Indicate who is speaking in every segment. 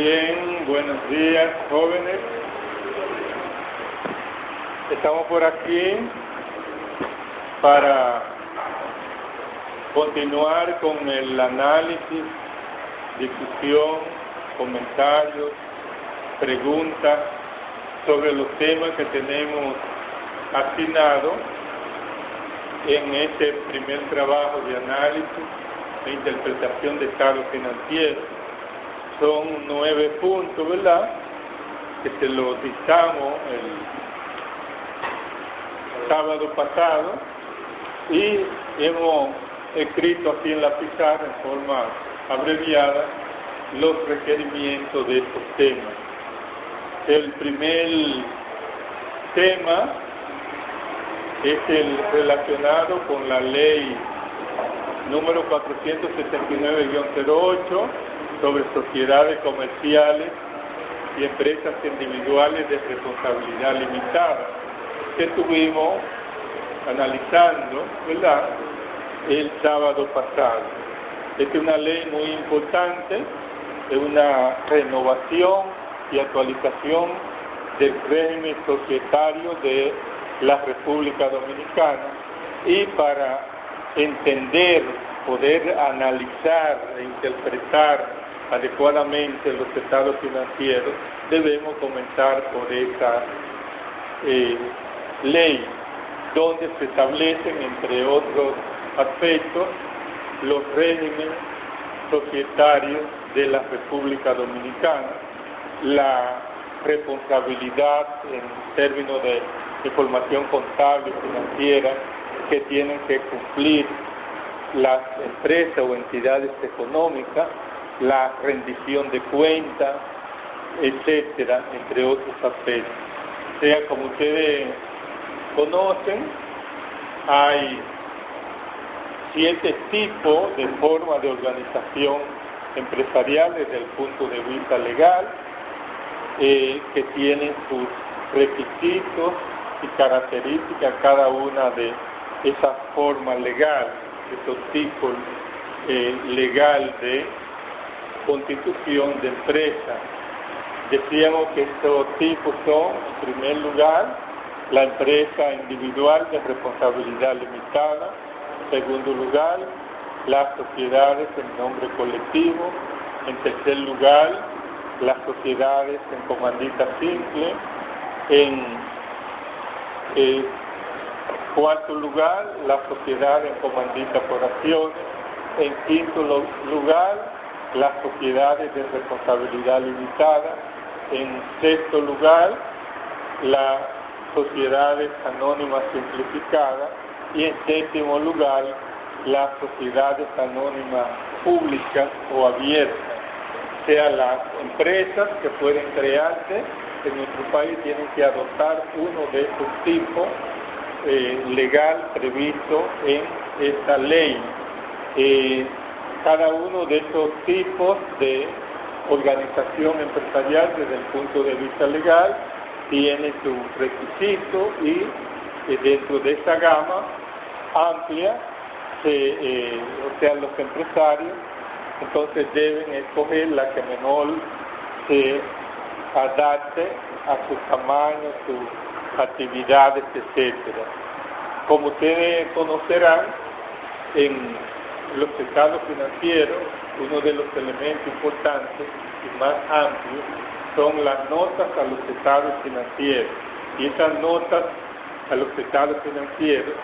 Speaker 1: Bien, buenos días, jóvenes. Estamos por aquí para continuar con el análisis, discusión, comentarios, preguntas sobre los temas que tenemos asignados en este primer trabajo de análisis e interpretación de estados financieros. Son 9 puntos, ¿verdad?, que se los dictamos el sábado pasado y hemos escrito aquí en la pizarra en forma abreviada los requerimientos de estos temas. El primer tema es el relacionado con la ley número 479-08 sobre sociedades comerciales y empresas individuales de responsabilidad limitada, que estuvimos analizando, ¿verdad?, el sábado pasado. Esta es una ley muy importante, es una renovación y actualización del régimen societario de la República Dominicana, y para entender, poder analizar e interpretar adecuadamente los estados financieros, debemos comenzar por esa ley, donde se establecen, entre otros aspectos, los regímenes societarios de la República Dominicana, la responsabilidad en términos de información contable y financiera que tienen que cumplir las empresas o entidades económicas, la rendición de cuentas, etcétera, entre otros aspectos. O sea, como ustedes conocen, hay 7 tipos de formas de organización empresarial desde el punto de vista legal, que tienen sus requisitos y características cada una de esas formas legales, esos tipos legal de constitución de empresa. Decíamos que estos tipos son, en primer lugar, la empresa individual de responsabilidad limitada; en segundo lugar, las sociedades en nombre colectivo; en tercer lugar, las sociedades en comandita simple; en cuarto lugar, las sociedades en comandita por acciones; en quinto lugar, las sociedades de responsabilidad limitada; en sexto lugar, las sociedades anónimas simplificadas; y en séptimo lugar, las sociedades anónimas públicas o abiertas. O sea, las empresas que pueden crearse en nuestro país tienen que adoptar uno de estos tipos legal previsto en esta ley. Cada uno de estos tipos de organización empresarial desde el punto de vista legal tiene sus requisitos, y dentro de esa gama amplia, o sea, los empresarios entonces deben escoger la que mejor se adapte a su tamaño, sus actividades, etcétera. Como ustedes conocerán, en los estados financieros, uno de los elementos importantes y más amplios son las notas a los estados financieros. Y esas notas a los estados financieros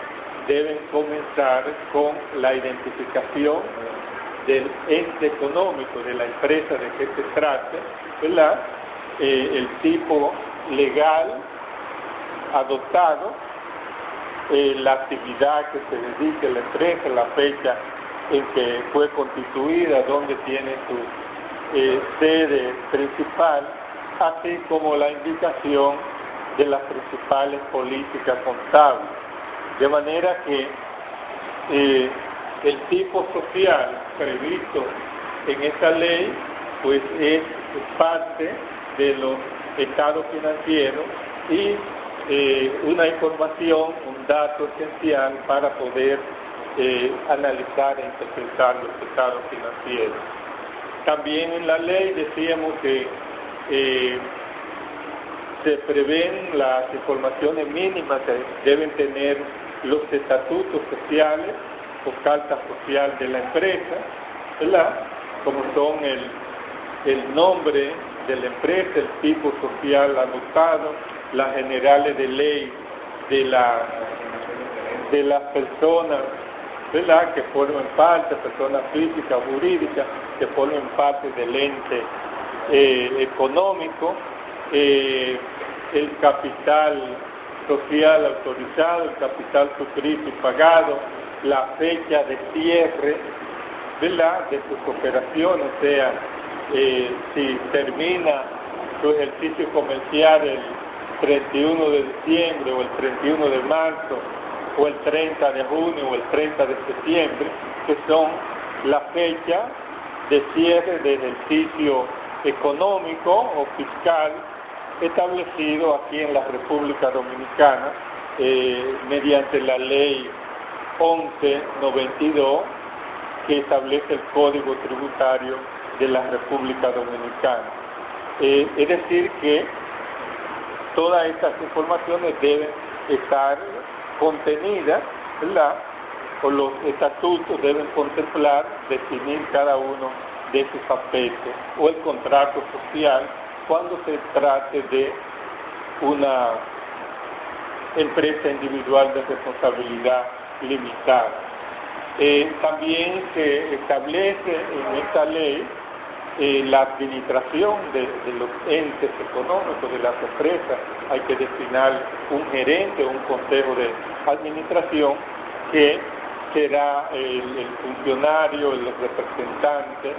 Speaker 1: deben comenzar con la identificación del ente económico, de la empresa de que se trate, ¿verdad?, el tipo legal adoptado, la actividad que se dedique a la empresa, la fecha en que fue constituida, donde tiene su sede principal, así como la indicación de las principales políticas contables. De manera que el tipo social previsto en esta ley pues es parte de los estados financieros y una información, un dato esencial para poder analizar e interpretar los estados financieros. También en la ley decíamos que se prevén las informaciones mínimas que deben tener los estatutos sociales o carta social de la empresa, ¿verdad? Como son el nombre de la empresa, el tipo social anotado, las generales de ley de las personas, ¿verdad?, que forman parte, personas físicas, jurídicas, que forman parte del ente económico, el capital social autorizado, el capital suscrito y pagado, la fecha de cierre, ¿verdad?, de sus operaciones, o sea, si termina su ejercicio comercial el 31 de diciembre o el 31 de marzo o el 30 de junio o el 30 de septiembre, que son la fecha de cierre de ejercicio económico o fiscal establecido aquí en la República Dominicana mediante la ley 1192 que establece el Código Tributario de la República Dominicana. Es decir que todas estas informaciones deben estar contenidas, ¿verdad?, o los estatutos deben contemplar, definir cada uno de sus aspectos, o el contrato social cuando se trate de una empresa individual de responsabilidad limitada. También se establece en esta ley la administración de los entes económicos, de las empresas. Hay que designar un gerente o un consejo de administración que será el funcionario, el representante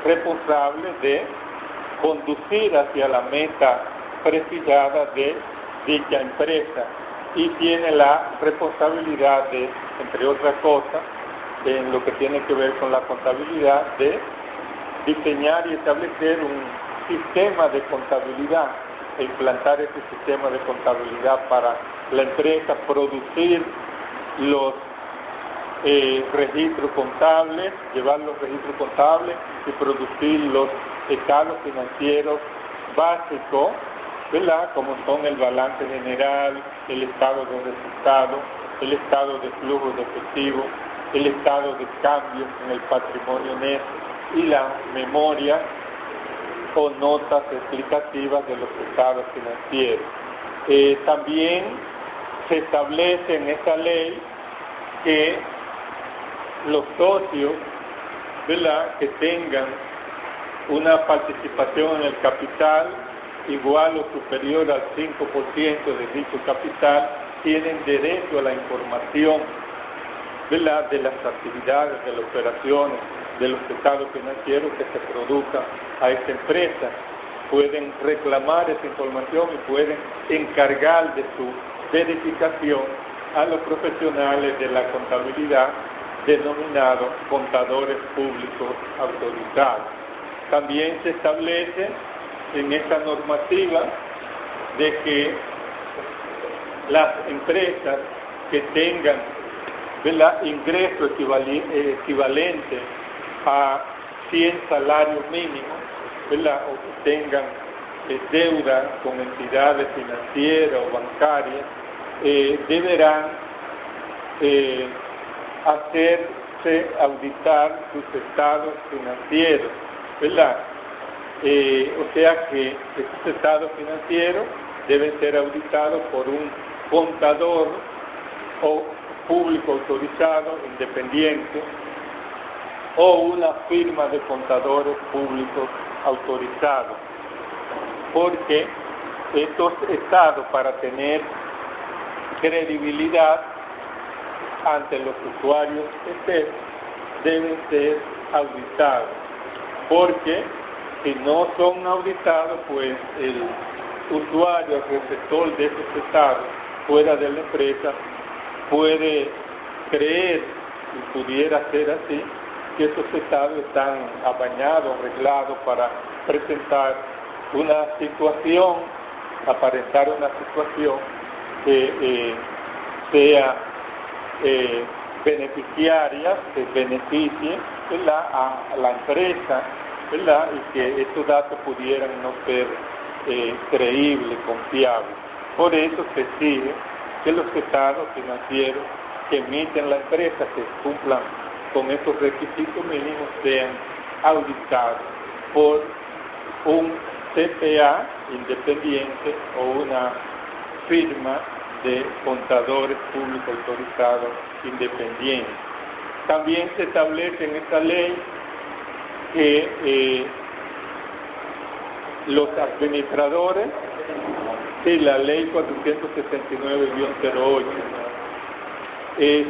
Speaker 1: responsable de conducir hacia la meta prefijada de dicha empresa y tiene la responsabilidad de, entre otras cosas, en lo que tiene que ver con la contabilidad, de diseñar y establecer un sistema de contabilidad e implantar ese sistema de contabilidad para la empresa, producir los registros contables, llevar los registros contables y producir los estados financieros básicos, ¿verdad?, como son el balance general, el estado de resultados, el estado de flujo de efectivo, el estado de cambios en el patrimonio neto y la memoria o notas explicativas de los estados financieros. También se establece en esta ley que los socios, ¿verdad?, que tengan una participación en el capital igual o superior al 5% de dicho capital, tienen derecho a la información, ¿verdad?, de las actividades, de las operaciones, de los estados financieros que se produzcan a esta empresa. Pueden reclamar esa información y pueden encargar de su verificación a los profesionales de la contabilidad denominados contadores públicos autorizados. También se establece en esta normativa de que las empresas que tengan, ¿verdad?, ingreso equivalente a 100 salarios mínimos, ¿verdad?, o que tengan deuda con entidades financieras o bancarias, deberán hacerse auditar sus estados financieros, ¿verdad? O sea que estos estados financieros deben ser auditados por un contador o público autorizado, independiente, o una firma de contadores públicos autorizados, porque estos estados, para tener credibilidad ante los usuarios externos, deben ser auditados, porque si no son auditados, pues el usuario, el receptor de esos estados fuera de la empresa, puede creer, y pudiera ser así, que esos estados están apañados, arreglados para presentar una situación, aparentar una situación que sea beneficiaria, que beneficie a la empresa ¿verdad? Y que estos datos pudieran no ser creíbles, confiables. Por eso se exige que los estados financieros que emiten la empresa, que cumplan con estos requisitos mínimos, sean auditados por un CPA independiente o una firma de contadores públicos autorizados independientes. También se establece en esta ley que los administradores, y la ley 469-08,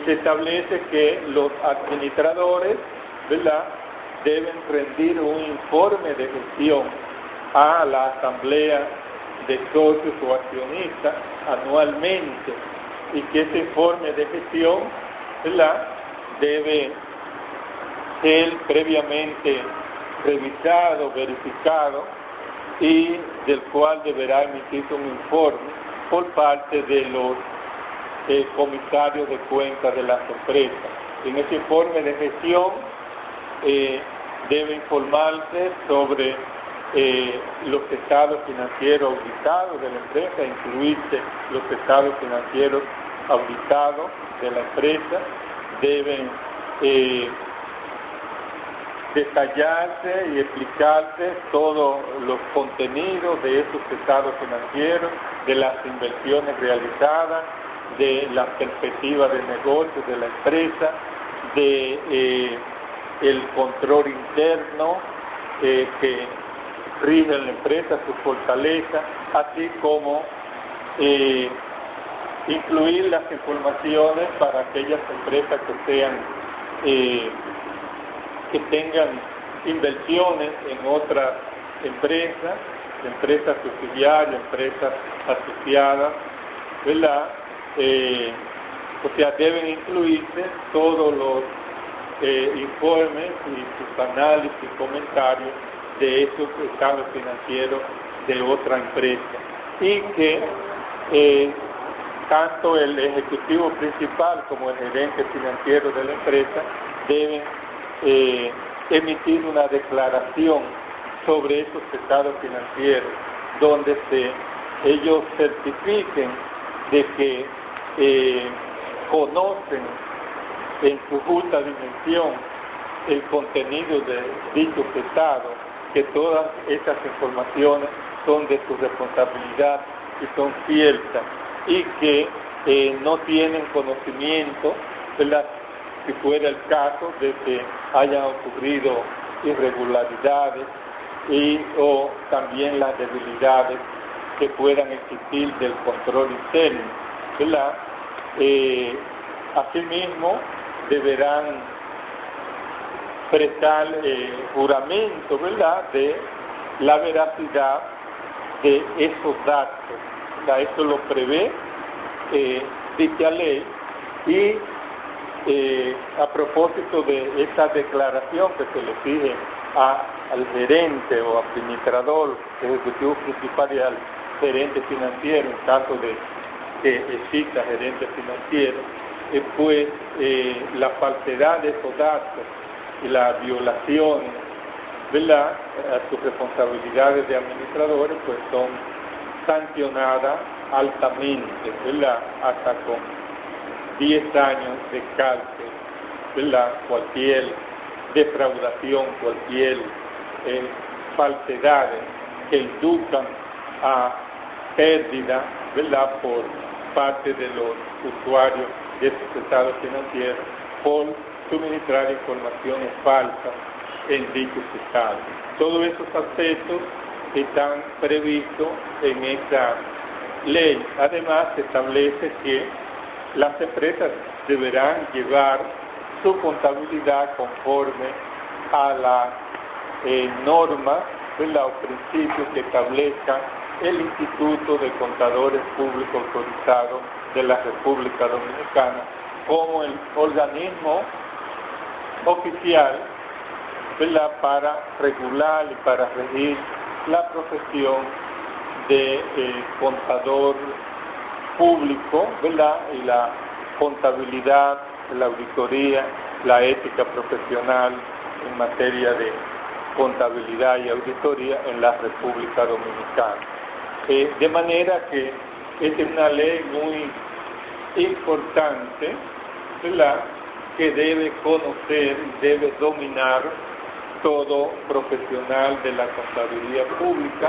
Speaker 1: se establece que los administradores, ¿verdad?, deben rendir un informe de gestión a la asamblea de socios o accionistas anualmente, y que ese informe de gestión, ¿verdad?, debe ser previamente revisado, verificado, y del cual deberá emitirse un informe por parte de los comisarios de cuentas de las empresas. En ese informe de gestión debe informarse sobre los estados financieros auditados de la empresa, incluirse los estados financieros auditados de la empresa, deben detallarse y explicarse todos los contenidos de esos estados financieros, de las inversiones realizadas, de las perspectivas de negocios de la empresa, de el control interno que rige en la empresa, sus fortalezas, así como incluir las informaciones para aquellas empresas que sean que tengan inversiones en otras empresas subsidiarias, empresas asociadas, ¿verdad? O sea, deben incluirse todos los informes y sus análisis y comentarios de esos estados financieros de otra empresa, y que tanto el ejecutivo principal como el gerente financiero de la empresa deben emitir una declaración sobre esos estados financieros, donde ellos certifiquen de que conocen en su justa dimensión el contenido de dichos estados, que todas estas informaciones son de su responsabilidad y son ciertas, y que no tienen conocimiento, ¿verdad?, si fuera el caso de que hayan ocurrido irregularidades o también las debilidades que puedan existir del control interno, ¿verdad? Asimismo, deberán prestar juramento, ¿verdad?, de la veracidad de esos datos. O sea, eso lo prevé dicha ley. Y a propósito de esta declaración que se le exige al gerente o administrador, ejecutivo principal, y al gerente financiero, en caso de que exista gerente financiero, pues la falsedad de esos datos y la violación, ¿verdad?, a sus responsabilidades de administradores, pues son sancionadas altamente, ¿verdad?, hasta con 10 años de cárcel, ¿verdad?, cualquier defraudación, cualquier falsedades que induzcan a pérdida, ¿verdad?, por parte de los usuarios de estos estados financieros por suministrar informaciones falsas en dichos estados. Todos esos aspectos están previstos en esta ley. Además, se establece que las empresas deberán llevar su contabilidad conforme a las normas, ¿verdad?, o principios que establezca el Instituto de Contadores Públicos Autorizados de la República Dominicana como el organismo oficial, ¿verdad?, para regular y para regir la profesión de contador público, ¿verdad?, y la contabilidad, la auditoría, la ética profesional en materia de contabilidad y auditoría en la República Dominicana. De manera que esta es una ley muy importante, ¿verdad?, que debe conocer y debe dominar todo profesional de la contabilidad pública,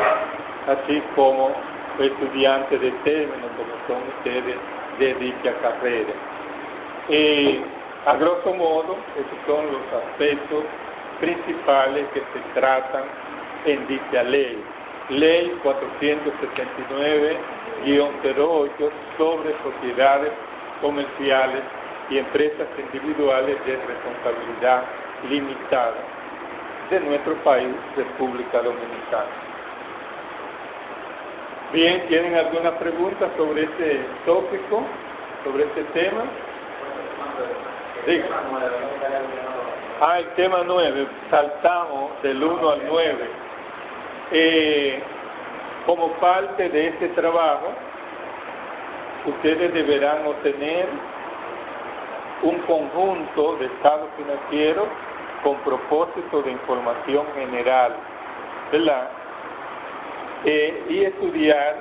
Speaker 1: así como estudiantes de término, como son ustedes, de dicha carrera. A grosso modo, esos son los aspectos principales que se tratan en dicha ley. Ley 479-08 sobre sociedades comerciales y empresas individuales de responsabilidad limitada de nuestro país, República Dominicana. Bien, ¿tienen alguna pregunta sobre este tópico, sobre este tema? Diga. El tema 9, saltamos del 1 al 9. Como parte de este trabajo, ustedes deberán obtener un conjunto de estados financieros con propósito de información general, ¿verdad? Y estudiar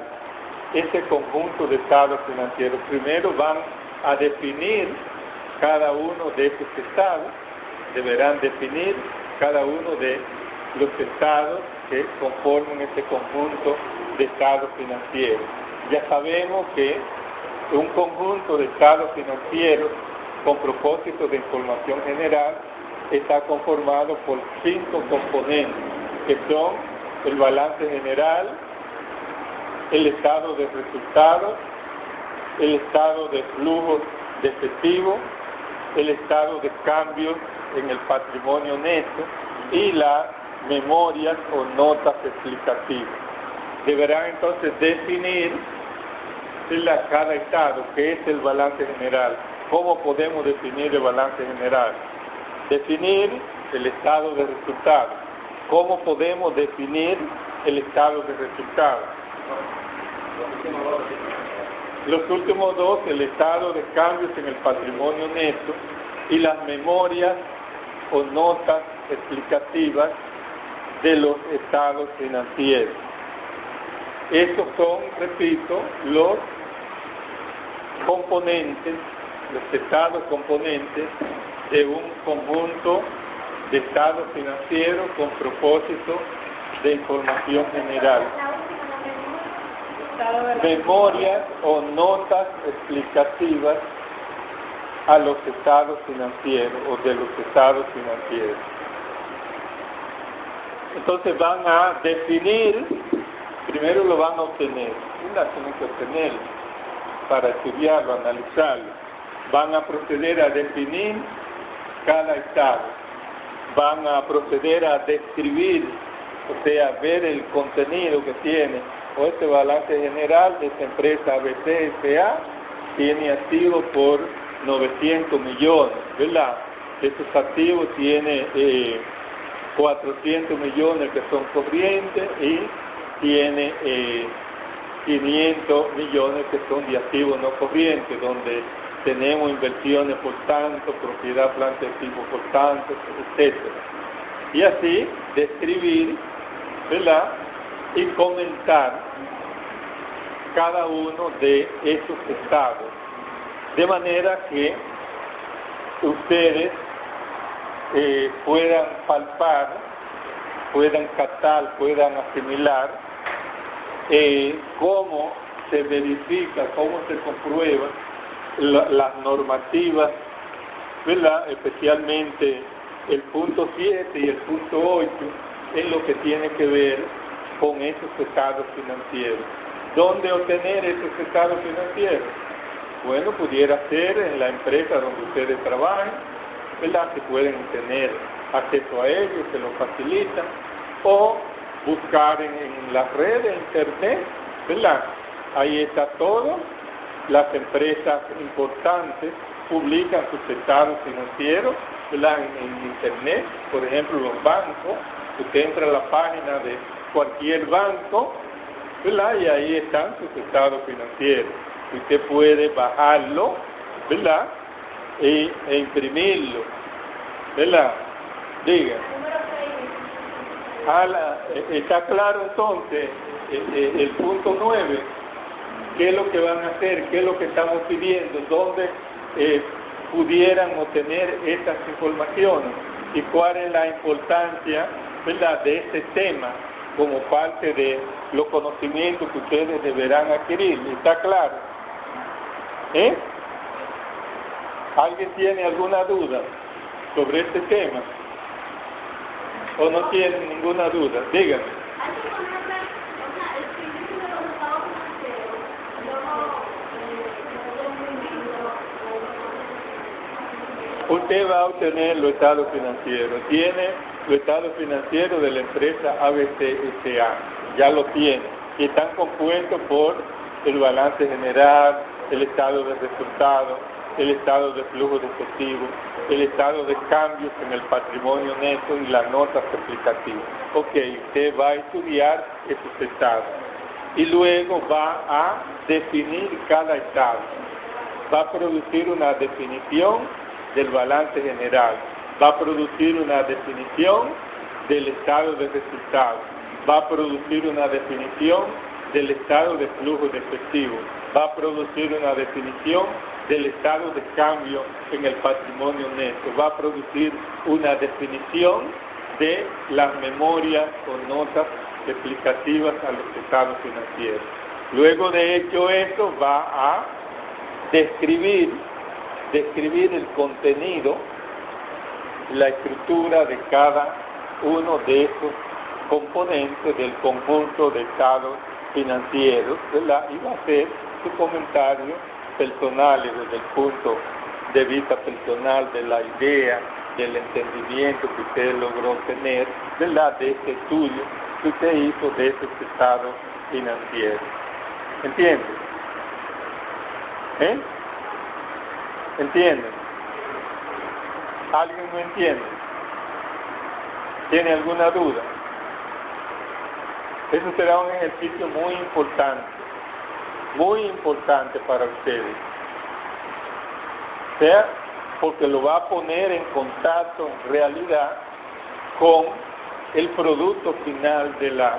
Speaker 1: ese conjunto de estados financieros. Primero van a definir cada uno de esos estados, deberán definir cada uno de los estados que conforman este conjunto de estados financieros. Ya sabemos que un conjunto de estados financieros con propósito de información general está conformado por 5 componentes, que son el balance general, el estado de resultados, el estado de flujo de efectivo, el estado de cambios en el patrimonio neto y las memorias o notas explicativas. Deberán entonces definir cada estado, qué es el balance general. ¿Cómo podemos definir el balance general? Definir el estado de resultados. ¿Cómo podemos definir el estado de resultados? Los últimos dos, el estado de cambios en el patrimonio neto y las memorias o notas explicativas de los estados financieros. Estos son, repito, los componentes, los estados componentes de un conjunto de estados financieros con propósito de información general. Memorias o notas explicativas a los estados financieros o de los estados financieros. Entonces van a definir, primero lo van a obtener, tienen que obtenerlo para estudiarlo, analizarlo. Van a proceder a definir cada estado, van a proceder a describir, o sea, ver el contenido que tiene, o este balance general de esta empresa ABC S.A. tiene activos por 900 millones, ¿verdad? Estos activos tiene 400 millones que son corrientes y tiene 500 millones que son de activos no corrientes, donde tenemos inversiones por tanto, propiedad, planta y activos por tanto, etc. Y así describir, ¿verdad?, y comentar cada uno de esos estados, de manera que ustedes puedan palpar, puedan captar, puedan asimilar cómo se verifica, cómo se comprueba las normativas, ¿verdad?, especialmente el punto 7 y el punto 8 en lo que tiene que ver con esos estados financieros. ¿Dónde obtener esos estados financieros? Bueno, pudiera ser en la empresa donde ustedes trabajan, ¿verdad?, que pueden tener acceso a ellos, se lo facilitan, o buscar en las redes, internet, ¿verdad? Ahí está todo. Las empresas importantes publican sus estados financieros, ¿verdad?, en internet. Por ejemplo, los bancos, usted entra a la página de cualquier banco, ¿verdad?, y ahí están sus estados financieros. Usted puede bajarlo, ¿verdad?, e imprimirlo, ¿verdad? Diga. Está claro entonces el punto 9, qué es lo que van a hacer, qué es lo que estamos pidiendo, dónde pudieran obtener estas informaciones y cuál es la importancia, ¿verdad?, de este tema como parte de los conocimientos que ustedes deberán adquirir. ¿Está claro? ¿Alguien tiene alguna duda sobre este tema? ¿O no tiene ninguna duda? Díganme. Usted va a obtener los estados financieros. Tiene los estados financieros de la empresa ABCSA. Ya lo tiene. Y están compuestos por el balance general, el estado de resultados, el estado de flujo de efectivo, el estado de cambios en el patrimonio neto y las notas explicativas. Ok, usted va a estudiar esos estados. Y luego va a definir cada estado. Va a producir una definición del balance general, va a producir una definición del estado de resultados, va a producir una definición del estado de flujo de efectivo, va a producir una definición del estado de cambio en el patrimonio neto, va a producir una definición de las memorias o notas explicativas a los estados financieros. Luego de hecho esto va a describir el contenido, la estructura de cada uno de esos componentes del conjunto de estados financieros, ¿verdad? Y va a hacer su comentario personal desde el punto de vista personal de la idea, del entendimiento que usted logró tener, ¿verdad?, de este estudio que usted hizo de esos estados financieros. ¿Entiende? ¿Entienden? ¿Alguien no entiende? ¿Tiene alguna duda? Eso será un ejercicio muy importante para ustedes. O sea, porque lo va a poner en contacto, en realidad, con el producto final de la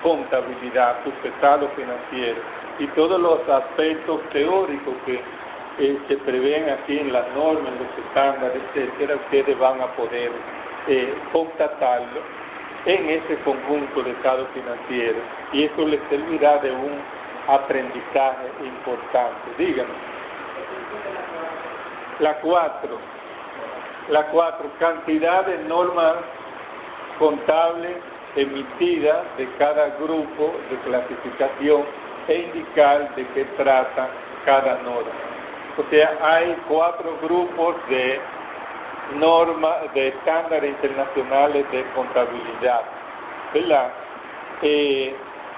Speaker 1: contabilidad, sus estados financieros y todos los aspectos teóricos que se prevén aquí en las normas, en los estándares, etcétera. Ustedes van a poder constatarlo en ese conjunto de estados financieros y eso les servirá de un aprendizaje importante. Díganme. La 4, cantidad de normas contables emitidas de cada grupo de clasificación e indicar de qué trata cada norma. O sea, hay 4 grupos de normas, de estándares internacionales de contabilidad, ¿verdad?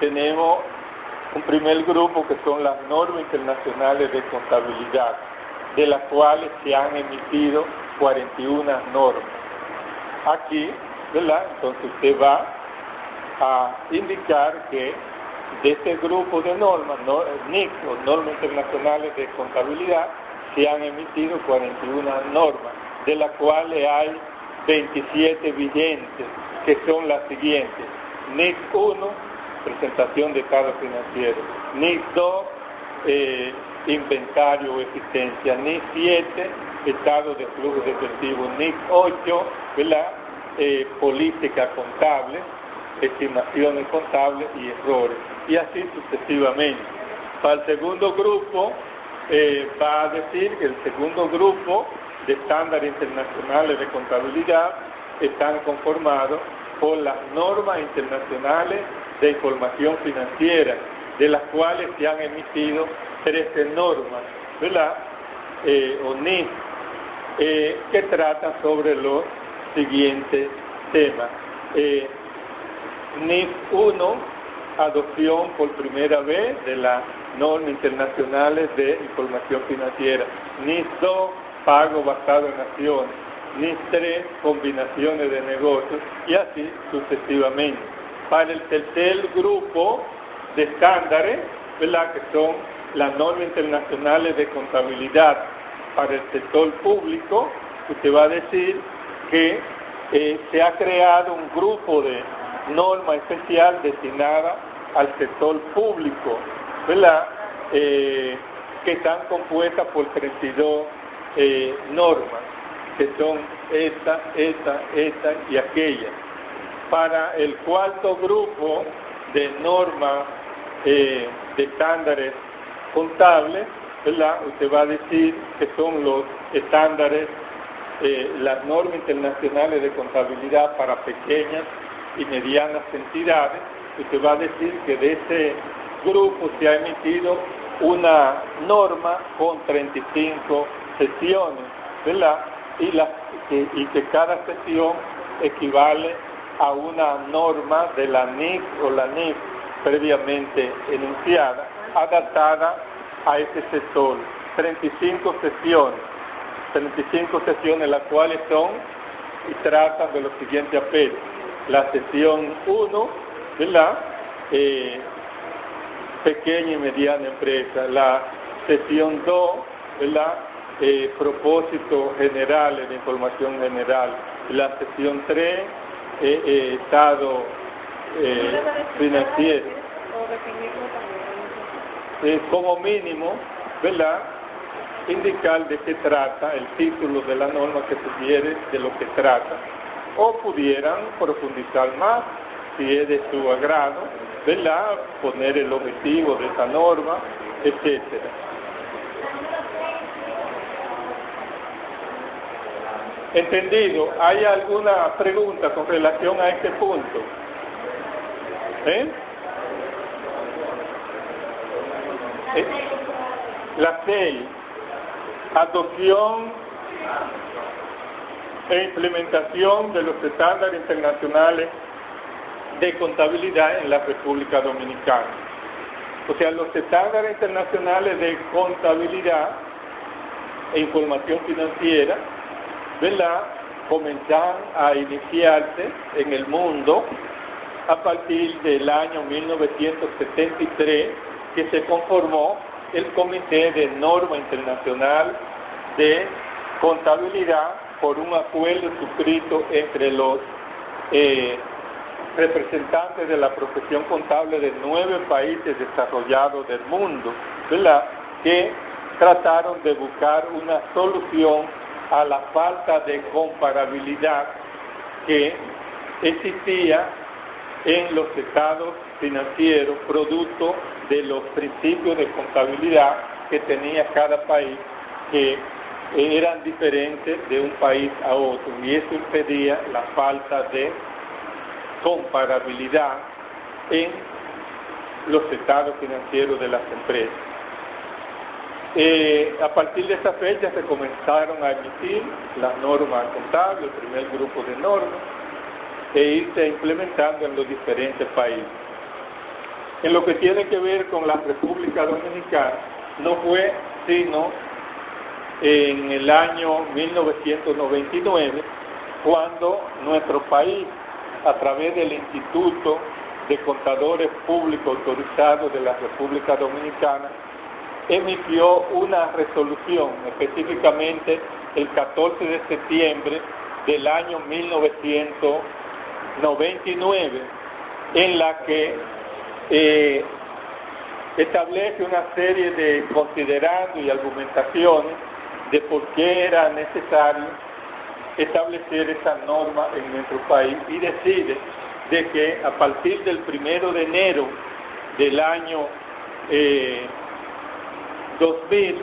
Speaker 1: Tenemos un primer grupo que son las normas internacionales de contabilidad, de las cuales se han emitido 41 normas. Aquí, ¿verdad? Entonces usted va a indicar que de este grupo de normas, NIC, o normas internacionales de contabilidad, se han emitido 41 normas, de las cuales hay 27 vigentes, que son las siguientes: NIC 1, presentación de estados financieros; NIC 2, inventario o existencia; NIC 7, estado de flujo de efectivo; NIC 8, ¿verdad?, política contable, estimaciones contables y errores, y así sucesivamente. Para el segundo grupo, va a decir que el segundo grupo de estándares internacionales de contabilidad están conformados por las normas internacionales de información financiera, de las cuales se han emitido 13 normas, ¿verdad?, o NIF, que tratan sobre los siguientes temas. NIF 1, adopción por primera vez de las normas internacionales de información financiera; NIF 2, pago basado en acciones; NIF 3, combinaciones de negocios, y así sucesivamente. Para el tercer grupo de estándares, ¿verdad?, que son las normas internacionales de contabilidad para el sector público, usted va a decir que se ha creado un grupo de norma especial destinada al sector público, ¿verdad? Que están compuestas por 32 normas, que son esta y aquella. Para el cuarto grupo de normas de estándares contables, ¿verdad? Usted va a decir que son los estándares, las normas internacionales de contabilidad para pequeñas y medianas entidades. Usted va a decir que de ese grupo se ha emitido una norma con 35 sesiones, ¿verdad? Y que cada sesión equivale a una norma de la NIC o la NIF previamente enunciada, adaptada a ese sector. 35 sesiones, las cuales son y tratan de los siguientes aspectos. La sesión 1, ¿verdad? Pequeña y mediana empresa. La sesión 2, ¿verdad? Propósitos generales de información general. La sesión 3, estado financiero. Como mínimo, ¿verdad? Indicar de qué trata, el título de la norma que sugiere de lo que trata, o pudieran profundizar más, si es de su agrado, ¿verdad? Poner el objetivo de esa norma, etcétera. ¿Entendido? ¿Hay alguna pregunta con relación a este punto? La 6. Adopción e implementación de los estándares internacionales de contabilidad en la República Dominicana. O sea, los estándares internacionales de contabilidad e información financiera, ¿verdad?, comenzaron a iniciarse en el mundo a partir del año 1973, que se conformó el Comité de Norma Internacional de Contabilidad por un acuerdo suscrito entre los representantes de la profesión contable de 9 países desarrollados del mundo, ¿verdad?, que trataron de buscar una solución a la falta de comparabilidad que existía en los estados financieros, producto de los principios de contabilidad que tenía cada país, que eran diferentes de un país a otro, y eso impedía la falta de comparabilidad en los estados financieros de las empresas. A partir de esa fecha se comenzaron a emitir las normas contables, el primer grupo de normas, e irse implementando en los diferentes países. En lo que tiene que ver con la República Dominicana, no fue sino en el año 1999 cuando nuestro país, a través del Instituto de Contadores Públicos Autorizados de la República Dominicana, emitió una resolución, específicamente el 14 de septiembre del año 1999, en la que establece una serie de considerandos y argumentaciones de por qué era necesario establecer esa norma en nuestro país, y decide de que a partir del 1 de enero del año 2000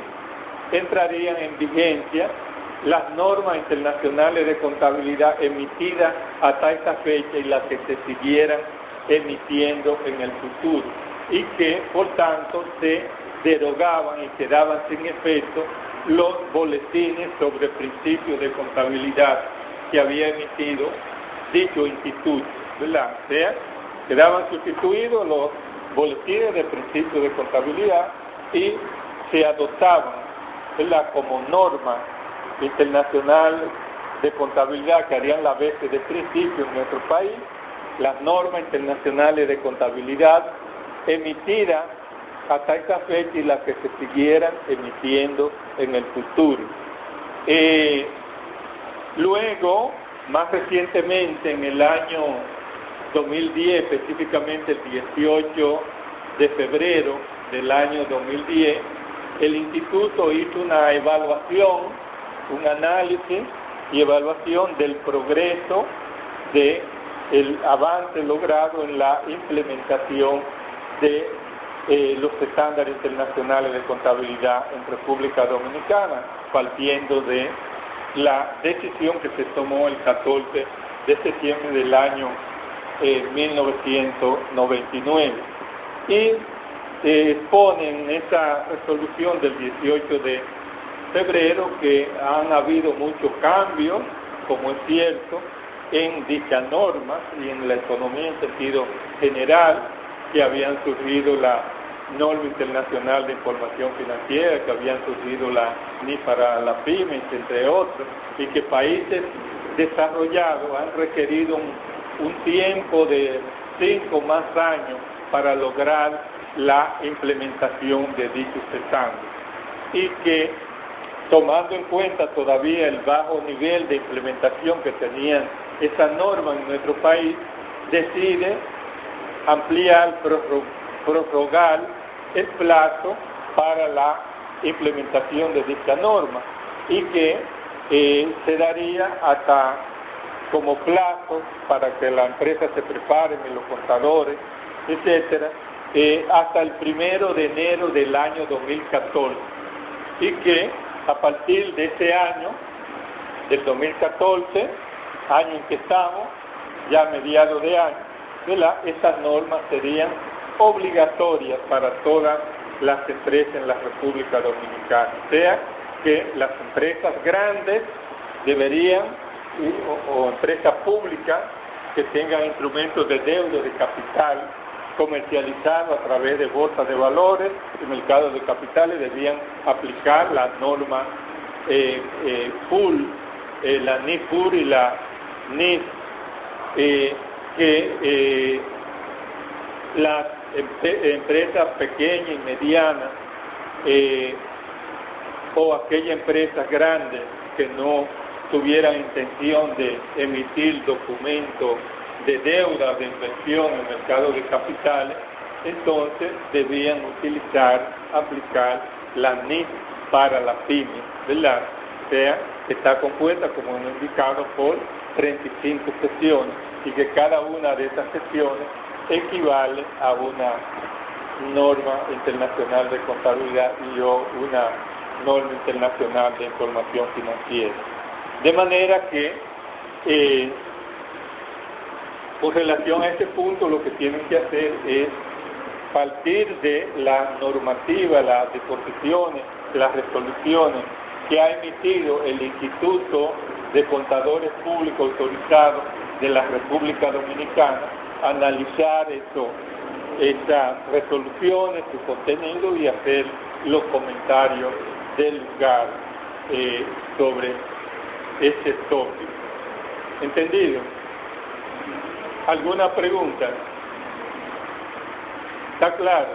Speaker 1: entrarían en vigencia las normas internacionales de contabilidad emitidas hasta esta fecha y las que se siguieran emitiendo en el futuro, y que por tanto se derogaban y quedaban sin efecto los boletines sobre principios de contabilidad que había emitido dicho instituto, ¿verdad? O sea, quedaban sustituidos los boletines de principios de contabilidad y se adoptaban, ¿verdad?, como norma internacional de contabilidad que harían la vez de principio en nuestro país, las normas internacionales de contabilidad emitidas hasta esta fecha y las que se siguieran emitiendo en el futuro. Luego, más recientemente, en el año 2010, específicamente el 18 de febrero del año 2010, el instituto hizo una evaluación, un análisis y evaluación del progreso del avance logrado en la implementación de los estándares internacionales de contabilidad en República Dominicana, partiendo de la decisión que se tomó el 14 de septiembre del año 1999. Y exponen esa resolución del 18 de febrero que han habido muchos cambios, como es cierto, en dichas normas y en la economía en sentido general, que habían surgido la norma internacional de información financiera, que habían surgido la NI para la pymes, entre otros, y que países desarrollados han requerido un tiempo de 5 más años para lograr la implementación de dichos estándares, y que, tomando en cuenta todavía el bajo nivel de implementación que tenían esa norma en nuestro país, decide ampliar, prorrogar el plazo para la implementación de dicha norma, y que se daría hasta como plazo para que la empresa se prepare, los contadores, etcétera, hasta el 1 de enero del año 2014, y que a partir de ese año, del 2014, año en que estamos, ya mediados de año, estas normas serían obligatorias para todas las empresas en la República Dominicana. O sea, que las empresas grandes deberían, o empresas públicas que tengan instrumentos de deuda, de capital, comercializado a través de bolsas de valores y mercados de capitales, debían aplicar las normas FUL, la NIF FUL y la NIF, que las empresas pequeñas y medianas o aquellas empresas grandes que no tuvieran intención de emitir documentos de deuda, de inversión en el mercado de capitales, entonces debían aplicar la NIF para la pyme, ¿verdad? O sea, que está compuesta, como hemos indicado, por 35 sesiones, y que cada una de estas sesiones equivale a una norma internacional de contabilidad y una norma internacional de información financiera. De manera que, con relación a este punto, lo que tienen que hacer es partir de la normativa, las disposiciones, las resoluciones que ha emitido el Instituto de Contadores Públicos Autorizados de la República Dominicana, analizar estas resoluciones, su contenido, y hacer los comentarios del lugar sobre este tópico. ¿Entendido? ¿Alguna pregunta? ¿Está claro?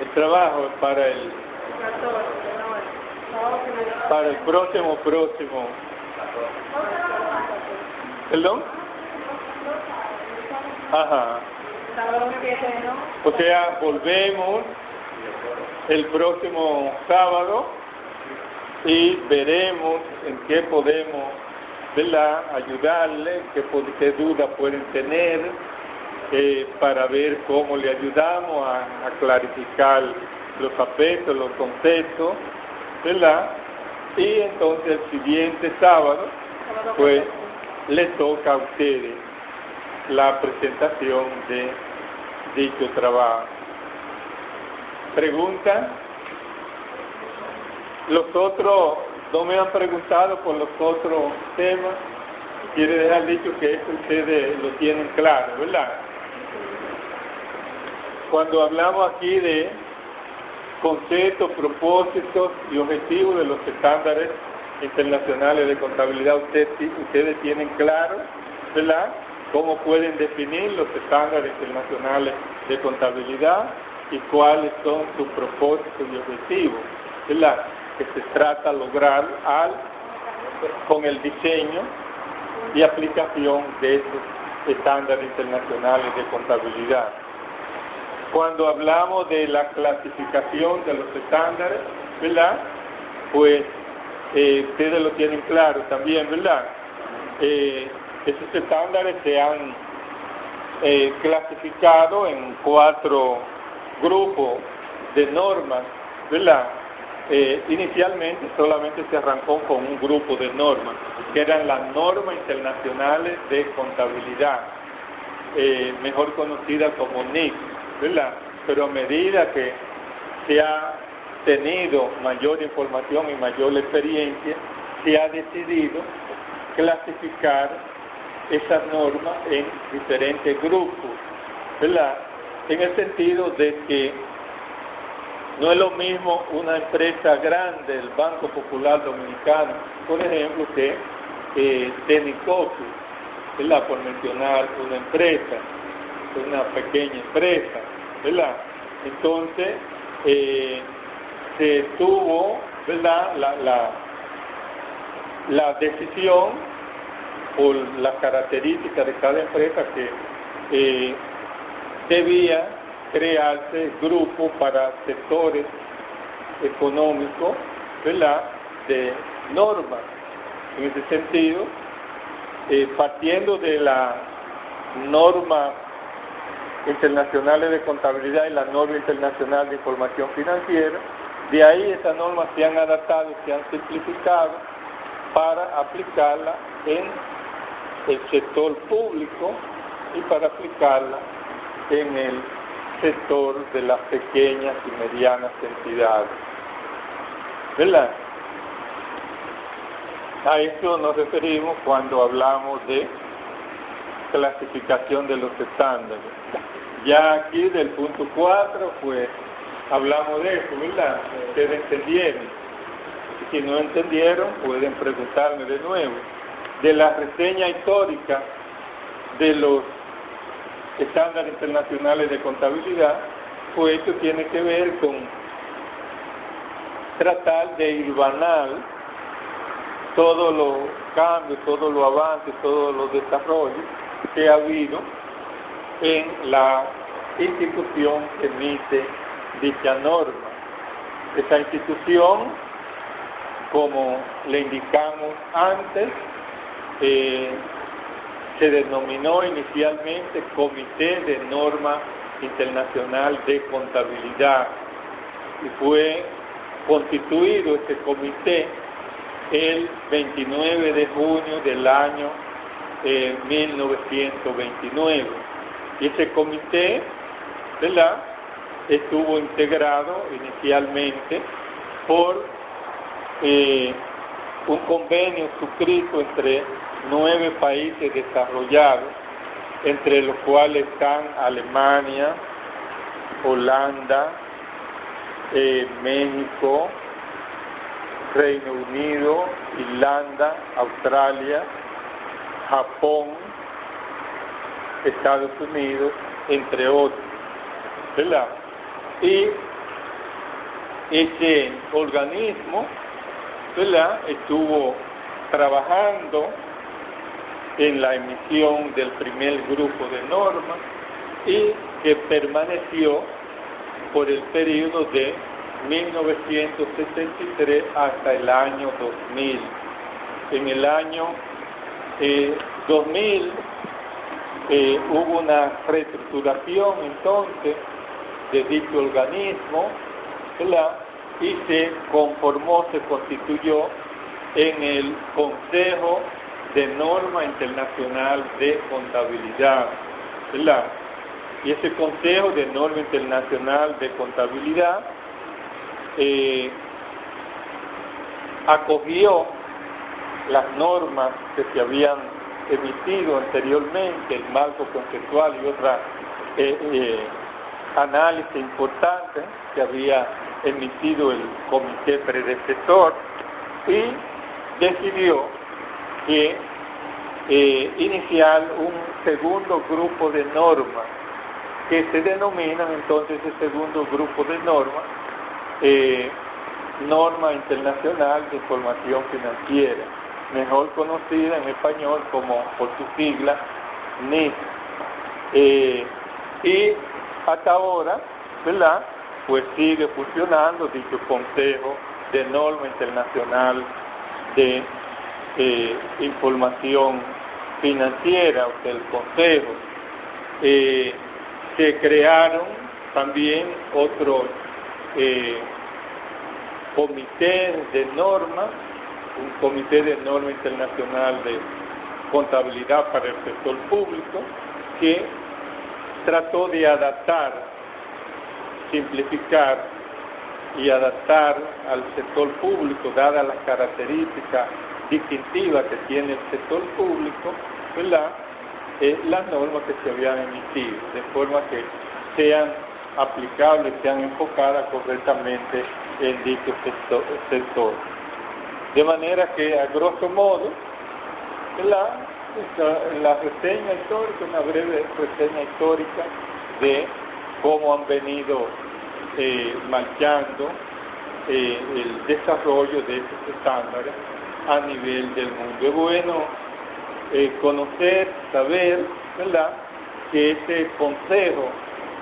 Speaker 1: El trabajo es para el próximo. ¿Perdón? Ajá. O sea, volvemos el próximo sábado y veremos en qué podemos, ¿verdad?, ayudarle, qué dudas pueden tener, para ver cómo le ayudamos a clarificar los aspectos, los conceptos, ¿verdad? Y entonces el siguiente sábado, pues, le toca a ustedes la presentación de dicho trabajo. ¿Pregunta? Los otros no me han preguntado por los otros temas. Quiere dejar dicho que eso ustedes lo tienen claro, ¿verdad? Cuando hablamos aquí de conceptos, propósitos y objetivos de los estándares internacionales de contabilidad, ustedes tienen claro, ¿verdad?, cómo pueden definir los estándares internacionales de contabilidad y cuáles son sus propósitos y objetivos, ¿verdad? que se trata de lograr con el diseño y aplicación de estos estándares internacionales de contabilidad. Cuando hablamos de la clasificación de los estándares, ¿verdad? Pues ustedes lo tienen claro también, ¿verdad? Esos estándares se han clasificado en 4 grupos de normas, ¿verdad? Inicialmente solamente se arrancó con un grupo de normas, que eran las normas internacionales de contabilidad, mejor conocidas como NIC, ¿verdad? Pero a medida que se ha tenido mayor información y mayor experiencia, se ha decidido clasificar esas normas en diferentes grupos, ¿verdad? En el sentido de que no es lo mismo una empresa grande, el Banco Popular Dominicano, por ejemplo, que Tenicosu, ¿verdad? Por mencionar una empresa, una pequeña empresa, ¿verdad? Entonces, se tuvo, ¿verdad?, la decisión por las características de cada empresa que debía crearse grupos para sectores económicos, ¿verdad?, de normas. En ese sentido, partiendo de la norma internacionales de contabilidad y la norma internacional de información financiera, de ahí esas normas se han adaptado, se han simplificado para aplicarla en el sector público y para aplicarla en el sector de las pequeñas y medianas entidades, ¿verdad? A eso nos referimos cuando hablamos de clasificación de los estándares. Ya aquí del punto 4, pues hablamos de eso, ¿verdad? Ustedes entendieron. Si no entendieron, pueden preguntarme de nuevo. De la reseña histórica de los estándares internacionales de contabilidad, pues esto tiene que ver con tratar de hilvanar todos los cambios, todos los avances, todos los desarrollos que ha habido en la institución que emite dicha norma. Esta institución, como le indicamos antes, se denominó inicialmente Comité de Norma Internacional de Contabilidad y fue constituido este comité el 29 de junio del año 1929. Y ese comité, ¿verdad?, estuvo integrado inicialmente por un convenio suscrito entre 9 países desarrollados, entre los cuales están Alemania, Holanda, México, Reino Unido, Irlanda, Australia, Japón, Estados Unidos, entre otros, ¿verdad? Y ese organismo, ¿verdad?, estuvo trabajando en la emisión del primer grupo de normas y que permaneció por el periodo de 1963 hasta el año 2000. En el año 2000 hubo una reestructuración entonces de dicho organismo, ¿verdad?, y se conformó, se constituyó en el Consejo de Norma Internacional de Contabilidad, ¿verdad? Y ese Consejo de Norma Internacional de Contabilidad acogió las normas que se habían emitido anteriormente, el marco conceptual y otras análisis importantes que había emitido el comité predecesor, y decidió que iniciar un segundo grupo de normas que se denominan entonces el segundo grupo de normas Norma Internacional de Información Financiera, mejor conocida en español como por su sigla NIF. Y hasta ahora, ¿verdad?, pues sigue funcionando dicho Consejo de Norma Internacional de Información Financiera, o sea, el Consejo. Se crearon también otros comités de norma, un comité de norma internacional de contabilidad para el sector público, que trató de adaptar, simplificar y adaptar al sector público, dadas las características distintivas que tiene el sector público, ¿verdad?, las normas que se habían emitido, de forma que sean aplicables, sean enfocadas correctamente en dicho sector. De manera que, a grosso modo, la reseña histórica, una breve reseña histórica de cómo han venido marchando el desarrollo de estos estándares a nivel del mundo. Es bueno conocer, saber, ¿verdad?, que este Consejo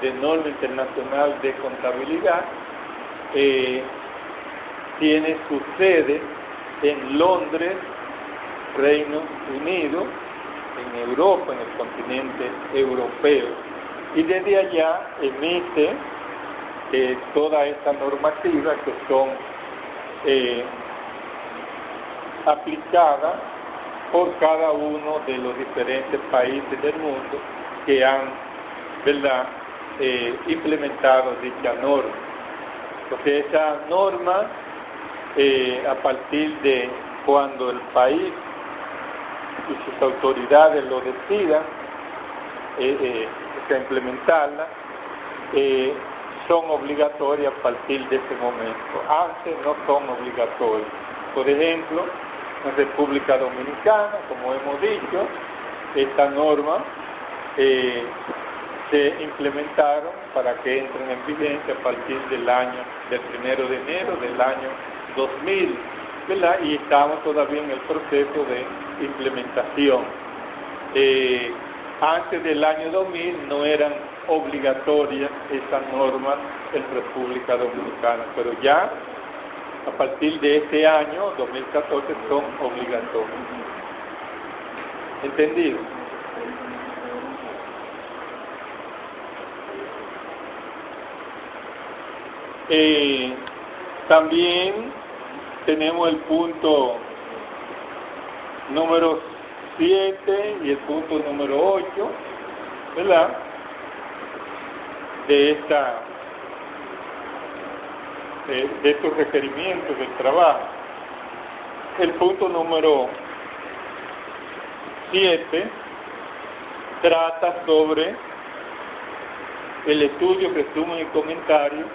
Speaker 1: de Norma Internacional de Contabilidad tiene su sede en Londres, Reino Unido, en Europa, en el continente europeo, y desde allá emite toda esta normativa que son aplicadas por cada uno de los diferentes países del mundo que han, ¿verdad?, implementado dicha norma. Porque esa norma, a partir de cuando el país y sus autoridades lo decidan, implementarla, son obligatorias a partir de ese momento. Antes no son obligatorias. Por ejemplo, en República Dominicana, como hemos dicho, esta norma se implementaron para que entren en vigencia a partir del 1 de enero del año 2000, ¿verdad? Y estamos todavía en el proceso de implementación. Antes del año 2000 no eran obligatorias estas normas en República Dominicana, pero ya a partir de este año, 2014, son obligatorias. ¿Entendido? También tenemos el punto número 7 y el punto número 8, ¿verdad?, de estos requerimientos del trabajo. El punto número 7 trata sobre el estudio, resumen y comentario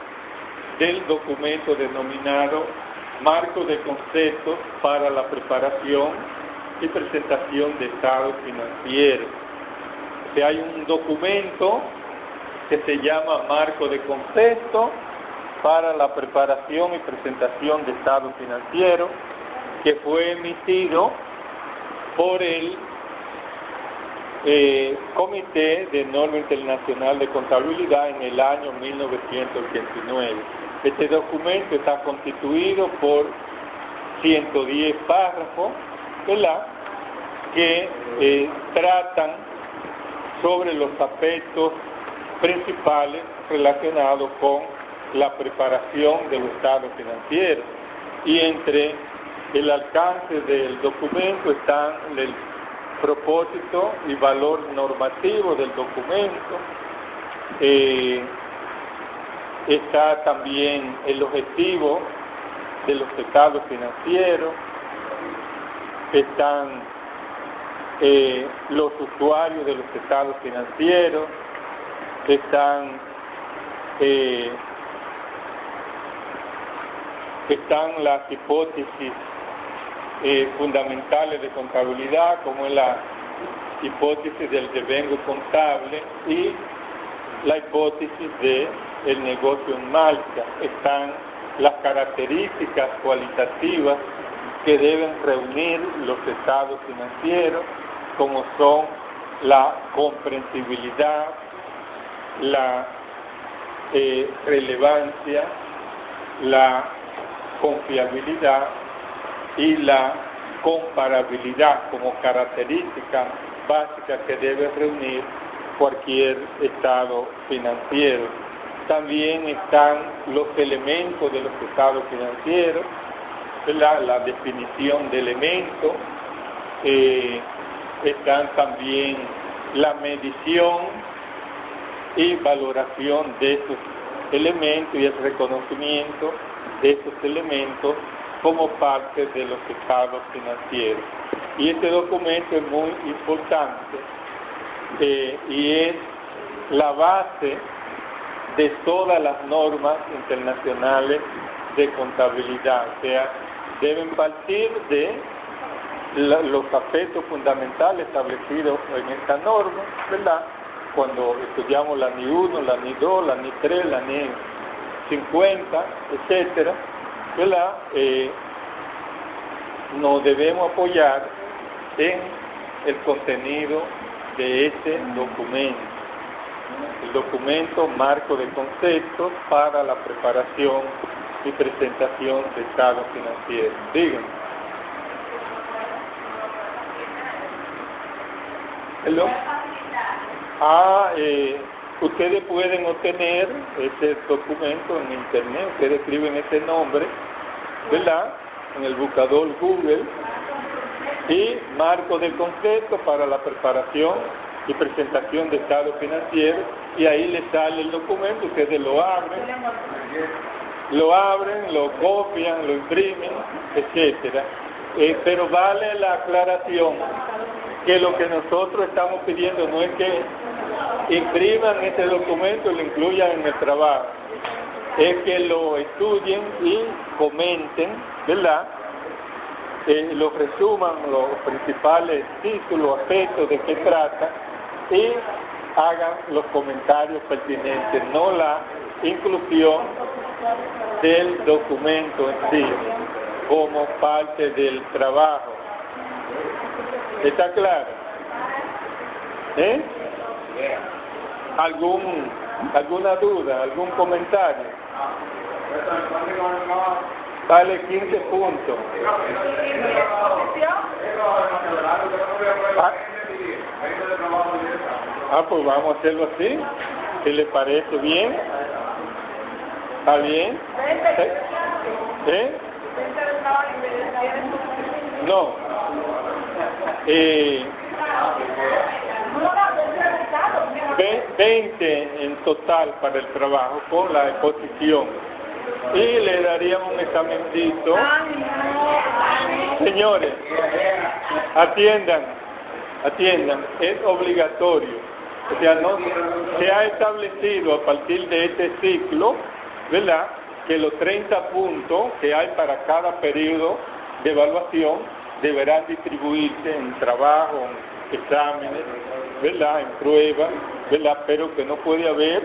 Speaker 1: del documento denominado Marco de Conceptos para la preparación y presentación de estados financieros. O sea, hay un documento que se llama Marco de Conceptos para la preparación y presentación de estados financieros, que fue emitido por el Comité de Norma Internacional de Contabilidad en el año 1989. Este documento está constituido por 110 párrafos, ¿verdad?, que tratan sobre los aspectos principales relacionados con la preparación de los estados financieros. Y entre el alcance del documento están el propósito y valor normativo del documento, está también el objetivo de los estados financieros, están los usuarios de los estados financieros, están las hipótesis fundamentales de contabilidad, como es la hipótesis del devengo contable y la hipótesis del negocio en marcha. Están las características cualitativas que deben reunir los estados financieros, como son la comprensibilidad, la relevancia, la confiabilidad y la comparabilidad como características básicas que debe reunir cualquier estado financiero. También están los elementos de los estados financieros, la definición de elementos, están también la medición y valoración de esos elementos y el reconocimiento de esos elementos como parte de los estados financieros. Y este documento es muy importante y es la base de todas las normas internacionales de contabilidad, o sea, deben partir de los aspectos fundamentales establecidos en esta norma, ¿verdad? Cuando estudiamos la NI 1, la NI 2, la NI 3, la NI 50, etcétera, ¿verdad? Nos debemos apoyar en el contenido de este documento, el documento marco de conceptos para la preparación y presentación de estados financieros. Díganme. ¿Hello? Ustedes pueden obtener este documento en internet, ustedes escriben este nombre, ¿verdad? En el buscador Google, y marco de concepto para la preparación y presentación de estados financieros, y ahí les sale el documento, ustedes lo abren, lo copian, lo imprimen, etcétera. Pero vale la aclaración que lo que nosotros estamos pidiendo no es que impriman este documento y lo incluyan en el trabajo, es que lo estudien y comenten, ¿verdad? Lo resuman los principales títulos, aspectos de qué trata y hagan los comentarios pertinentes, no la inclusión del documento en sí como parte del trabajo. ¿Está claro? ¿Alguna duda? ¿Algún comentario? Vale 15 puntos. Pues vamos a hacerlo así. ¿Qué le parece bien? ¿Está bien? No. 20 en total para el trabajo con la exposición. Y le daríamos un examencito. Señores, atiendan, es obligatorio. O sea, no se ha establecido a partir de este ciclo, ¿verdad?, que los 30 puntos que hay para cada periodo de evaluación deberán distribuirse en trabajo, en exámenes, ¿verdad?, en pruebas, ¿verdad?, pero que no puede haber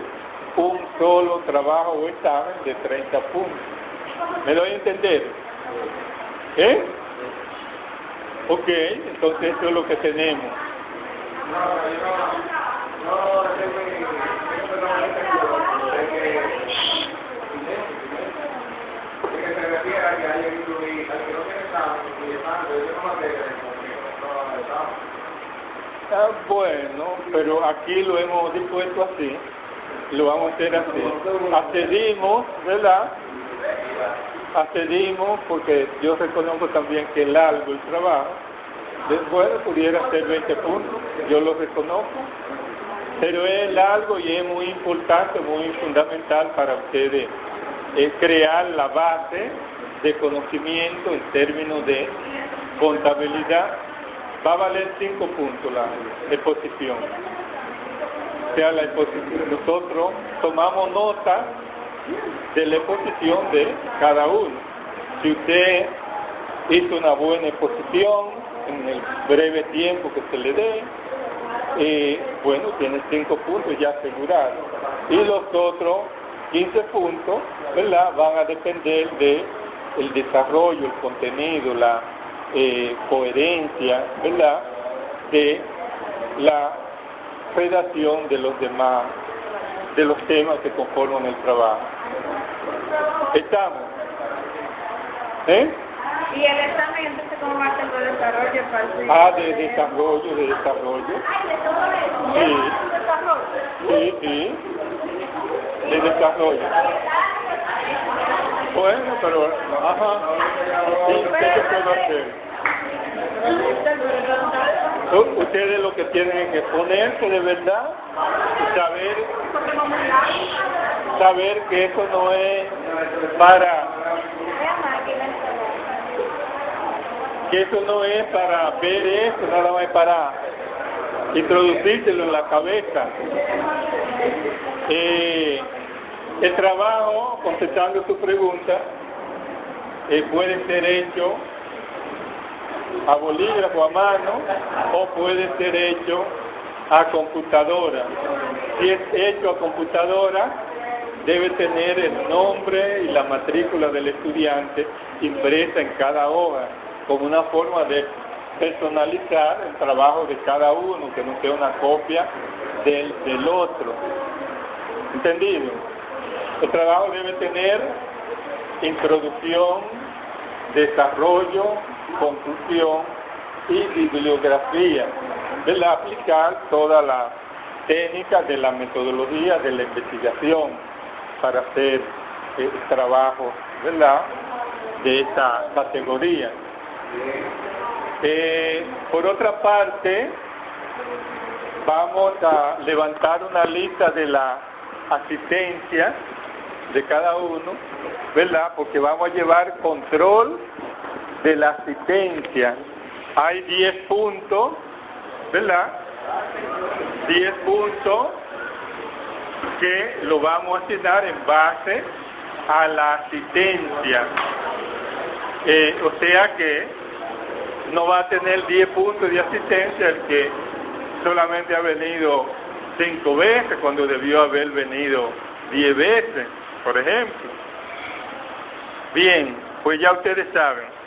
Speaker 1: un solo trabajo o examen de 30 puntos. ¿Me doy a entender? Ok, entonces eso es lo que tenemos. Bueno, pero aquí lo hemos dispuesto así, lo vamos a hacer así. Accedimos, ¿verdad? Accedimos porque yo reconozco también que es largo el trabajo. Bueno, pudiera ser 20 puntos, yo lo reconozco, pero es largo y es muy importante, muy fundamental para ustedes crear la base de conocimiento en términos de contabilidad. Va a valer 5 puntos la exposición. O sea, la exposición, nosotros tomamos nota de la exposición de cada uno. Si usted hizo una buena exposición en el breve tiempo que se le dé, bueno, tiene 5 puntos ya asegurados. Y los otros 15 puntos, ¿verdad?, van a depender de el desarrollo, el contenido, la coherencia, ¿verdad?, de la redacción de los demás, de los temas que conforman el trabajo. ¿Estamos?
Speaker 2: ¿Y el examen entonces cómo va a ser de desarrollo?
Speaker 1: De desarrollo. Sí, de desarrollo. Bueno, pero, ¿y usted qué puede hacer? Ustedes lo que tienen es que ponerse de verdad y saber que eso no es para ver eso, nada más para introducírselo en la cabeza. El trabajo, contestando tu pregunta, puede ser hecho a bolígrafo, a mano, o puede ser hecho a computadora. Si es hecho a computadora, debe tener el nombre y la matrícula del estudiante impresa en cada hoja, como una forma de personalizar el trabajo de cada uno, que no sea una copia del otro. ¿Entendido? El trabajo debe tener introducción, desarrollo, conclusión y bibliografía, de aplicar toda la técnica de la metodología de la investigación para hacer trabajos, ¿verdad?, de esta categoría. Por otra parte, vamos a levantar una lista de la asistencia de cada uno, ¿verdad?, porque vamos a llevar control de la asistencia. Hay 10 puntos, ¿verdad? 10 puntos que lo vamos a asignar en base a la asistencia. O sea que no va a tener 10 puntos de asistencia el que solamente ha venido 5 veces cuando debió haber venido 10 veces, por ejemplo. Bien, pues ya ustedes saben.